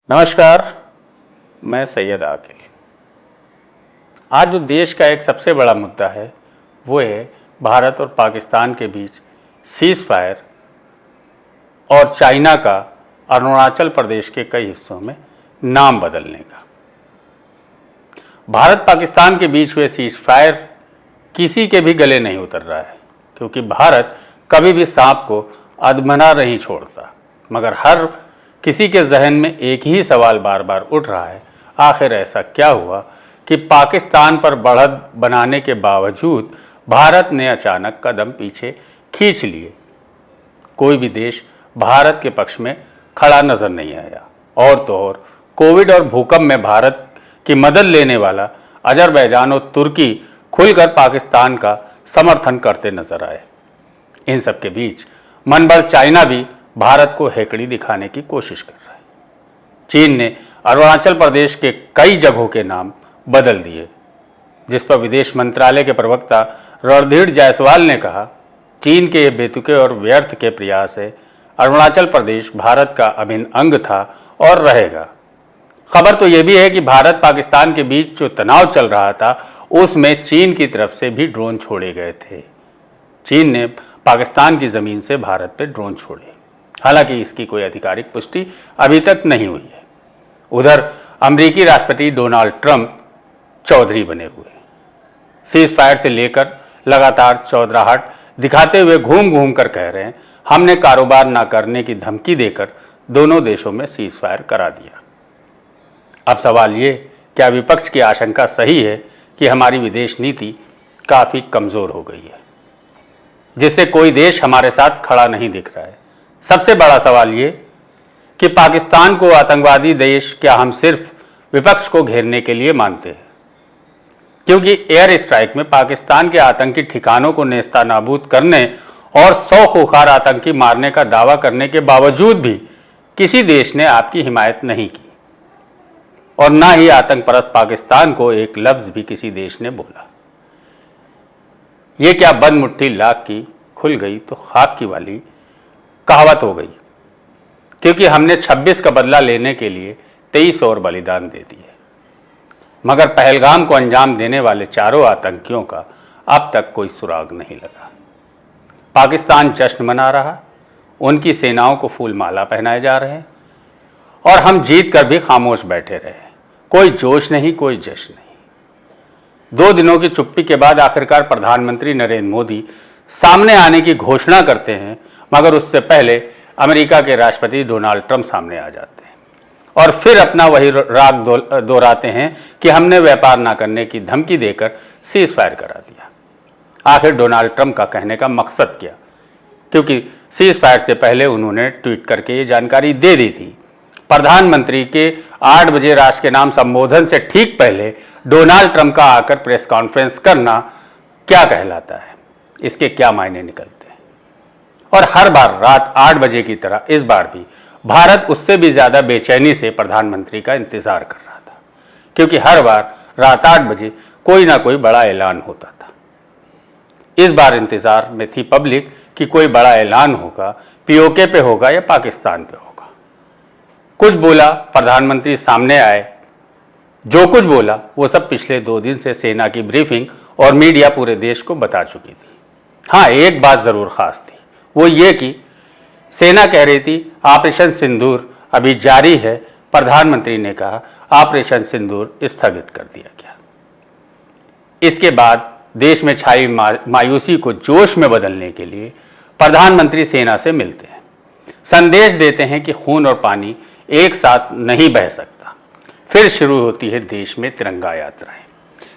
नमस्कार, मैं सैयद आकिल। आज जो देश का एक सबसे बड़ा मुद्दा है वो है भारत और पाकिस्तान के बीच सीज़ फायर और चाइना का अरुणाचल प्रदेश के कई हिस्सों में नाम बदलने का। भारत पाकिस्तान के बीच हुए सीज़ फायर किसी के भी गले नहीं उतर रहा है, क्योंकि भारत कभी भी सांप को अधमरा नहीं छोड़ता। मगर हर किसी के जहन में एक ही सवाल बार बार उठ रहा है, आखिर ऐसा क्या हुआ कि पाकिस्तान पर बढ़त बनाने के बावजूद भारत ने अचानक कदम पीछे खींच लिए। कोई भी देश भारत के पक्ष में खड़ा नजर नहीं आया। और तो और कोविड और भूकंप में भारत की मदद लेने वाला अजरबैजान और तुर्की खुलकर पाकिस्तान का समर्थन करते नजर आए। इन सब के बीच मनबड़ चाइना भी भारत को हेकड़ी दिखाने की कोशिश कर रहा है। चीन ने अरुणाचल प्रदेश के कई जगहों के नाम बदल दिए, जिस पर विदेश मंत्रालय के प्रवक्ता रणधीर जायसवाल ने कहा, चीन के ये बेतुके और व्यर्थ के प्रयास है। अरुणाचल प्रदेश भारत का अभिन्न अंग था और रहेगा। खबर तो यह भी है कि भारत पाकिस्तान के बीच जो तनाव चल रहा था उसमें चीन की तरफ से भी ड्रोन छोड़े गए थे। चीन ने पाकिस्तान की जमीन से भारत पर ड्रोन छोड़े, हालांकि इसकी कोई आधिकारिक पुष्टि अभी तक नहीं हुई है। उधर अमेरिकी राष्ट्रपति डोनाल्ड ट्रंप चौधरी बने हुए, सीज फायर से लेकर लगातार चौधराहट दिखाते हुए घूम घूम कर कह रहे हैं, हमने कारोबार ना करने की धमकी देकर दोनों देशों में सीज फायर करा दिया। अब सवाल ये, क्या विपक्ष की आशंका सही है कि हमारी विदेश नीति काफ़ी कमज़ोर हो गई है, जिससे कोई देश हमारे साथ खड़ा नहीं दिख रहा है? सबसे बड़ा सवाल ये कि पाकिस्तान को आतंकवादी देश क्या हम सिर्फ विपक्ष को घेरने के लिए मानते हैं? क्योंकि एयर स्ट्राइक में पाकिस्तान के आतंकी ठिकानों को नेस्तनाबूद करने और 100 खूंखार आतंकी मारने का दावा करने के बावजूद भी किसी देश ने आपकी हिमायत नहीं की, और ना ही आतंकपरस्त पाकिस्तान को एक लफ्ज भी किसी देश ने बोला। ये क्या बंद मुट्ठी लाख की खुल गई तो खाक की वाली कहावत हो गई, क्योंकि हमने 26 का बदला लेने के लिए 23 और बलिदान दे दिए। मगर पहलगाम को अंजाम देने वाले चारों आतंकियों का अब तक कोई सुराग नहीं लगा। पाकिस्तान जश्न मना रहा, उनकी सेनाओं को फूल माला पहनाए जा रहे हैं, और हम जीत कर भी खामोश बैठे रहे। कोई जोश नहीं, कोई जश्न नहीं। 2 दिनों की चुप्पी के बाद आखिरकार प्रधानमंत्री नरेंद्र मोदी सामने आने की घोषणा करते हैं, मगर उससे पहले अमेरिका के राष्ट्रपति डोनाल्ड ट्रंप सामने आ जाते हैं और फिर अपना वही राग दोहराते हैं कि हमने व्यापार ना करने की धमकी देकर सीज फायर करा दिया। आखिर डोनाल्ड ट्रंप का कहने का मकसद क्या? क्योंकि सीज फायर से पहले उन्होंने ट्वीट करके ये जानकारी दे दी थी। प्रधानमंत्री के 8 बजे राष्ट्र के नाम संबोधन से ठीक पहले डोनाल्ड ट्रंप का आकर प्रेस कॉन्फ्रेंस करना क्या कहलाता है? इसके क्या मायने निकलते हैं? और हर बार रात 8 बजे की तरह इस बार भी भारत उससे भी ज्यादा बेचैनी से प्रधानमंत्री का इंतजार कर रहा था, क्योंकि हर बार रात 8 बजे कोई ना कोई बड़ा ऐलान होता था। इस बार इंतजार में थी पब्लिक कि कोई बड़ा ऐलान होगा, पीओके पे होगा या पाकिस्तान पे होगा। कुछ बोला, प्रधानमंत्री सामने आए, जो कुछ बोला वो सब पिछले 2 दिन से सेना की ब्रीफिंग और मीडिया पूरे देश को बता चुकी थी। हाँ, एक बात जरूर खास थी, वो ये कि सेना कह रही थी ऑपरेशन सिंदूर अभी जारी है, प्रधानमंत्री ने कहा ऑपरेशन सिंदूर स्थगित कर दिया गया। इसके बाद देश में छाई मायूसी को जोश में बदलने के लिए प्रधानमंत्री सेना से मिलते हैं, संदेश देते हैं कि खून और पानी एक साथ नहीं बह सकता। फिर शुरू होती है देश में तिरंगा यात्राएं।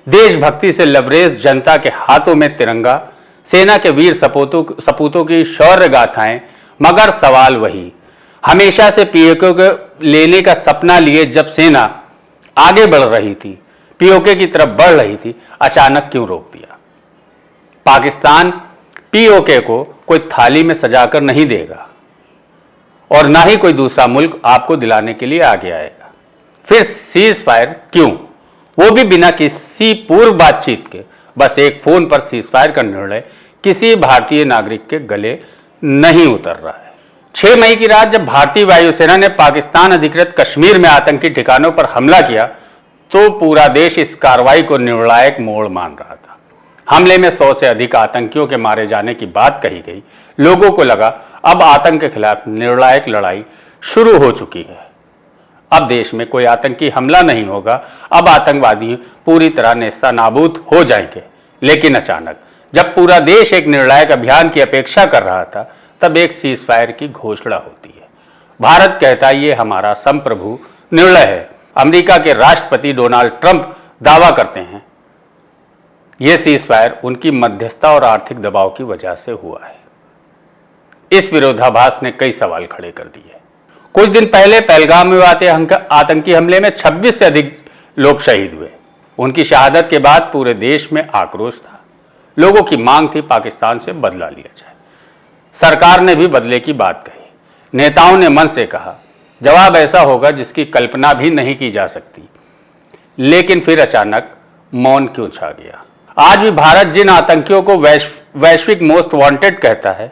देशभक्ति से लबरेज जनता के हाथों में तिरंगा, सेना के वीर सपूतों की शौर्य गाथाएं। मगर सवाल वही, हमेशा से पीओके को लेने का सपना लिए जब सेना आगे बढ़ रही थी, पीओके की तरफ बढ़ रही थी, अचानक क्यों रोक दिया? पाकिस्तान पीओके को कोई थाली में सजाकर नहीं देगा, और ना ही कोई दूसरा मुल्क आपको दिलाने के लिए आगे आएगा। फिर सीज फायर क्यों? वो भी बिना किसी पूर्व बातचीत के। बस एक फोन पर सीज फायर का निर्णय किसी भारतीय नागरिक के गले नहीं उतर रहा है। 6 मई की रात जब भारतीय वायुसेना ने पाकिस्तान अधिकृत कश्मीर में आतंकी ठिकानों पर हमला किया तो पूरा देश इस कार्रवाई को निर्णायक मोड़ मान रहा था। हमले में 100 से अधिक आतंकियों के मारे जाने की बात कही गई। लोगों को लगा अब आतंक के खिलाफ निर्णायक लड़ाई शुरू हो चुकी है। अब देश में कोई आतंकी हमला नहीं होगा, अब आतंकवादी पूरी तरह नेस्तनाबूद हो जाएंगे। लेकिन अचानक जब पूरा देश एक निर्णायक अभियान की अपेक्षा कर रहा था, तब एक सीज फायर की घोषणा होती है। भारत कहता है ये हमारा संप्रभु निर्णय है। अमेरिका के राष्ट्रपति डोनाल्ड ट्रंप दावा करते हैं यह सीज फायर उनकी मध्यस्थता और आर्थिक दबाव की वजह से हुआ है। इस विरोधाभास ने कई सवाल खड़े कर दिए। कुछ दिन पहले पहलगाम में हुए आतंकी हमले में 26 से अधिक लोग शहीद हुए। उनकी शहादत के बाद पूरे देश में आक्रोश था। लोगों की मांग थी पाकिस्तान से बदला लिया जाए। सरकार ने भी बदले की बात कही। नेताओं ने मन से कहा जवाब ऐसा होगा जिसकी कल्पना भी नहीं की जा सकती। लेकिन फिर अचानक मौन क्यों छा गया। आज भी भारत जिन आतंकियों को वैश्विक मोस्ट वांटेड कहता है,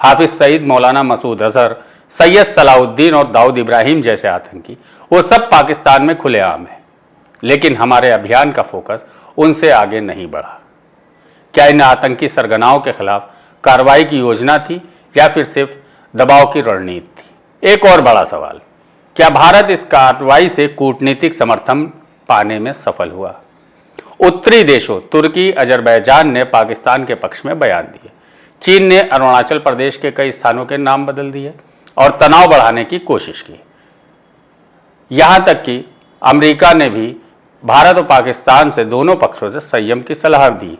हाफिज सईद, मौलाना मसूद अजहर, सैयद सलाउद्दीन और दाऊद इब्राहिम जैसे आतंकी, वो सब पाकिस्तान में खुलेआम है। लेकिन हमारे अभियान का फोकस उनसे आगे नहीं बढ़ा। क्या इन आतंकी सरगनाओं के खिलाफ कार्रवाई की योजना थी या फिर सिर्फ दबाव की रणनीति थी? एक और बड़ा सवाल, क्या भारत इस कार्रवाई से कूटनीतिक समर्थन पाने में सफल हुआ? उत्तरी देशों तुर्की, अजरबैजान ने पाकिस्तान के पक्ष में बयान दिए। चीन ने अरुणाचल प्रदेश के कई स्थानों के नाम बदल दिए और तनाव बढ़ाने की कोशिश की। यहां तक कि अमेरिका ने भी भारत और पाकिस्तान से दोनों पक्षों से संयम की सलाह दी।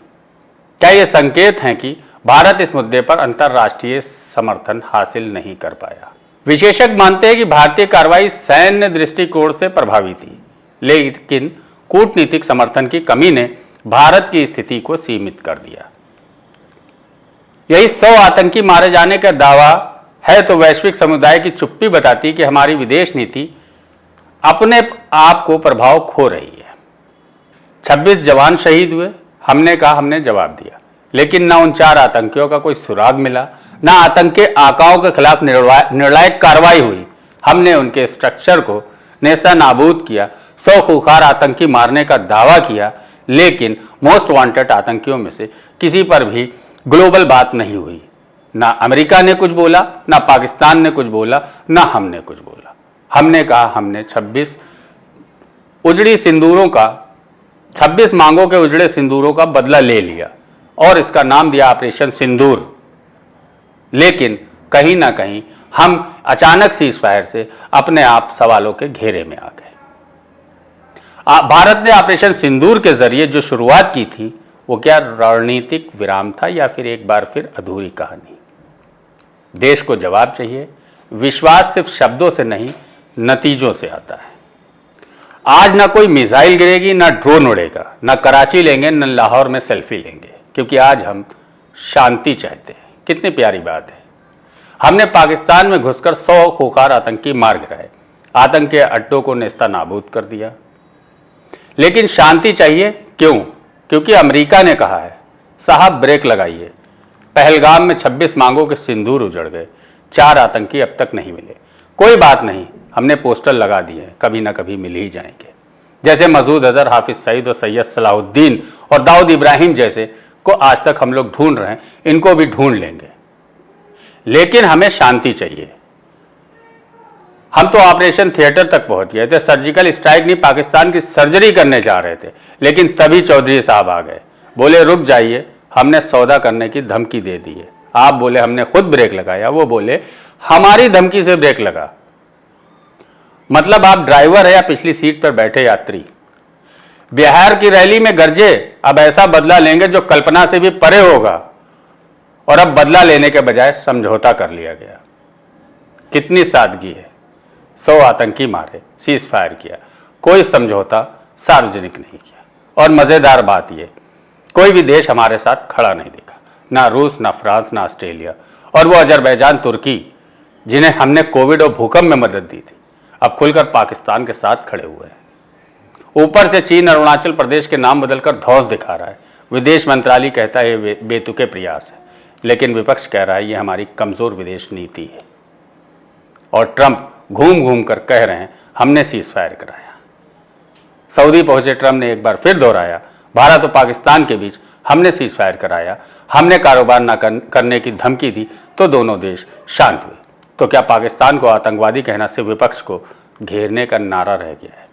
क्या ये संकेत हैं कि भारत इस मुद्दे पर अंतर्राष्ट्रीय समर्थन हासिल नहीं कर पाया? विशेषज्ञ मानते हैं कि भारतीय कार्रवाई सैन्य दृष्टिकोण से प्रभावी थी, लेकिन कूटनीतिक समर्थन की कमी ने भारत की स्थिति को सीमित कर दिया। यही 100 आतंकी मारे जाने का दावा है तो वैश्विक समुदाय की चुप्पी बताती कि हमारी विदेश नीति अपने आप को प्रभाव खो रही है। 26 जवान शहीद हुए, हमने कहा हमने जवाब दिया, लेकिन ना उन 4 आतंकियों का कोई सुराग मिला, ना आतंक के आकाओं के खिलाफ निर्णायक कार्रवाई हुई। हमने उनके स्ट्रक्चर को नेस्तनाबूद किया, 100 खूंखार आतंकी मारने का दावा किया, लेकिन मोस्ट वांटेड आतंकियों में से किसी पर भी ग्लोबल बात नहीं हुई। ना अमेरिका ने कुछ बोला, ना पाकिस्तान ने कुछ बोला, ना हमने कुछ बोला। हमने कहा हमने 26 मांगों के उजड़े सिंदूरों का बदला ले लिया और इसका नाम दिया ऑपरेशन सिंदूर। लेकिन कहीं ना कहीं हम अचानक सीज फायर से अपने आप सवालों के घेरे में आ गए। भारत ने ऑपरेशन सिंदूर के जरिए जो शुरुआत की थी वो क्या रणनीतिक विराम था या फिर एक बार फिर अधूरी कहानी? देश को जवाब चाहिए। विश्वास सिर्फ शब्दों से नहीं, नतीजों से आता है। आज ना कोई मिसाइल गिरेगी, ना ड्रोन उड़ेगा, ना कराची लेंगे, न लाहौर में सेल्फी लेंगे, क्योंकि आज हम शांति चाहते हैं। कितनी प्यारी बात है। हमने पाकिस्तान में घुसकर 100 खूंखार आतंकी मार गिराए, आतंक के अड्डों को नेस्तनाबूद कर दिया। लेकिन शांति चाहिए क्यों? क्योंकि अमेरिका ने कहा है साहब ब्रेक लगाइए। पहलगाम में 26 मांगों के सिंदूर उजड़ गए, 4 आतंकी अब तक नहीं मिले। कोई बात नहीं, हमने पोस्टर लगा दिए हैं, कभी ना कभी मिल ही जाएंगे। जैसे मसूद अजहर, हाफिज सईद और सैयद सलाउद्दीन और दाऊद इब्राहिम जैसे को आज तक हम लोग ढूंढ रहे हैं, इनको भी ढूंढ लेंगे। लेकिन हमें शांति चाहिए। हम तो ऑपरेशन थिएटर तक पहुंच गए थे, सर्जिकल स्ट्राइक नहीं, पाकिस्तान की सर्जरी करने जा रहे थे। लेकिन तभी चौधरी साहब आ गए, बोले रुक जाइए, हमने सौदा करने की धमकी दे दी है। आप बोले हमने खुद ब्रेक लगाया, वो बोले हमारी धमकी से ब्रेक लगा। मतलब आप ड्राइवर है या पिछली सीट पर बैठे यात्री? बिहार की रैली में गरजे अब ऐसा बदला लेंगे जो कल्पना से भी परे होगा, और अब बदला लेने के बजाय समझौता कर लिया गया। कितनी सादगी है। 100 आतंकी मारे, सीज फायर किया, कोई समझौता सार्वजनिक नहीं किया। और मजेदार बात यह, कोई भी देश हमारे साथ खड़ा नहीं दिखा, ना रूस, ना फ्रांस, ना ऑस्ट्रेलिया, और वो अजरबैजान, तुर्की, जिन्हें हमने कोविड और भूकंप में मदद दी थी, अब खुलकर पाकिस्तान के साथ खड़े हुए हैं। ऊपर से चीन अरुणाचल प्रदेश के नाम बदलकर धौंस दिखा रहा है। विदेश मंत्रालय कहता है ये बेतुके प्रयास है, लेकिन विपक्ष कह रहा है ये हमारी कमजोर विदेश नीति है। और ट्रंप घूम घूम कर कह रहे हैं हमने सीज फायर कराया। सऊदी पहुंचे ट्रंप ने एक बार फिर दोहराया भारत और पाकिस्तान के बीच हमने सीज फायर कराया, हमने कारोबार न करने की धमकी दी तो दोनों देश शांत हुए। तो क्या पाकिस्तान को आतंकवादी कहना सिर्फ विपक्ष को घेरने का नारा रह गया है?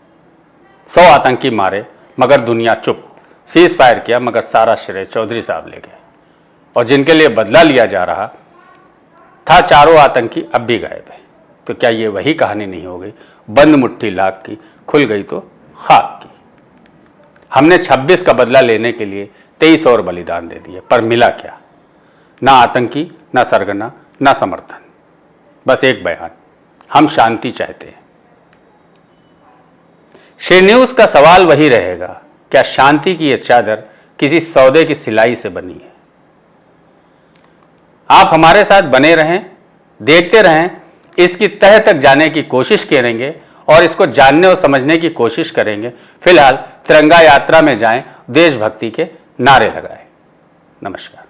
100 आतंकी मारे मगर दुनिया चुप, सीज फायर किया मगर सारा श्रेय चौधरी साहब ले गए, और जिनके लिए बदला लिया जा रहा था चारों आतंकी अब भी गायब है। तो क्या ये वही कहानी नहीं हो गई, बंद मुट्ठी लाख की खुल गई तो खाक की। हमने 26 का बदला लेने के लिए 23 और बलिदान दे दिए, पर मिला क्या? ना आतंकी, ना सरगना, ना समर्थन, बस एक बयान, हम शांति चाहते हैं। शेर न्यूज का सवाल वही रहेगा, क्या शांति की यह चादर किसी सौदे की सिलाई से बनी है? आप हमारे साथ बने रहें, देखते रहें, इसकी तह तक जाने की कोशिश करेंगे और इसको जानने और समझने की कोशिश करेंगे। फिलहाल तिरंगा यात्रा में जाएं, देशभक्ति के नारे लगाएं। नमस्कार।